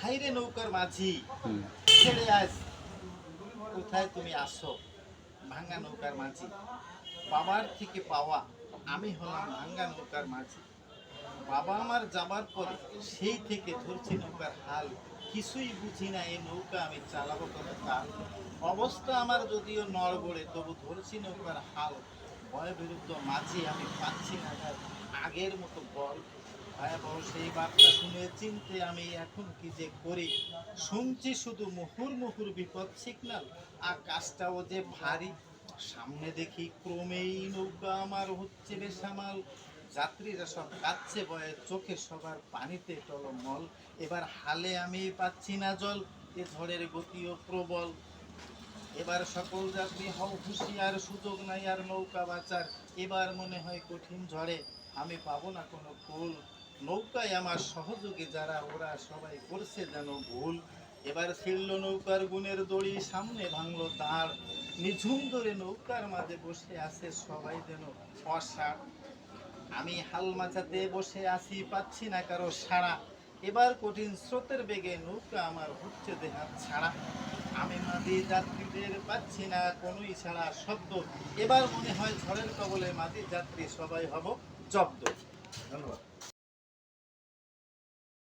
হাইরে নৌকার মাঝি ছেড়ে আজ কোথায় তুমি আসো? ভাঙ্গা নৌকার মাঝি বাবার থেকে পাওয়া আমি হলাম ভাঙ্গা নৌকার মাঝি। বাবা আমার যাবার পরে সেই থেকে ধরছি নৌকার হাল, কিছুই বুঝি না এই নৌকা আমি চালাবো কত কাল। অবস্থা আমার যদিও নড়বড়ে, তবু ধরছি নৌকার হাল। ভয় বিরুদ্ধ মাঝি আমি পাচ্ছি না তার আগের মতো বল। ভয়াবহ সেই বার্তা শুনে চিনতে আমি এখন কি যে করি। শুনছি শুধু মুহুর্মুহুর বিপদ সিগনাল, আকাশটাও যে ভারী। সামনে দেখি ক্রমেই নৌকা আমার হচ্ছে বেসামাল। যাত্রীরা সব কাচ্ছে বয়ে, চোখে সবার পানিতে টলমল। এবার হালে আমি পাচ্ছি না জল, এ ঝড়ের গতিও প্রবল। এবার সকল যাত্রী হও হুঁশিয়ার, সুযোগ নাই আর নৌকা বাঁচার। এবার মনে হয় কঠিন ঝড়ে আমি পাবো না কোনো কুল। নৌকায় আমার সহযোগী যারা, ওরা সবাই করছে যেন ভুল। এবার ছিড়ল নৌকার গুণের দড়ি, সামনে ভাঙলো দাঁড়। নিঝুম ধরে নৌকার মাঝে বসে আছে সবাই যেন অসাড়। আমি হাল মাচাতে বসে আছি, পাচ্ছি না কারো সাড়া। এবার কঠিন স্রোতের বেগে নৌকা আমার হচ্ছে দেহাত ছাড়া। আমি মাঝি যাত্রীদের পাচ্ছি না কোনো ইশারা শব্দ। এবার মনে হয় ঝড়ের কবলে মাঝি যাত্রী সবাই হব জব্দ। ধন্যবাদ।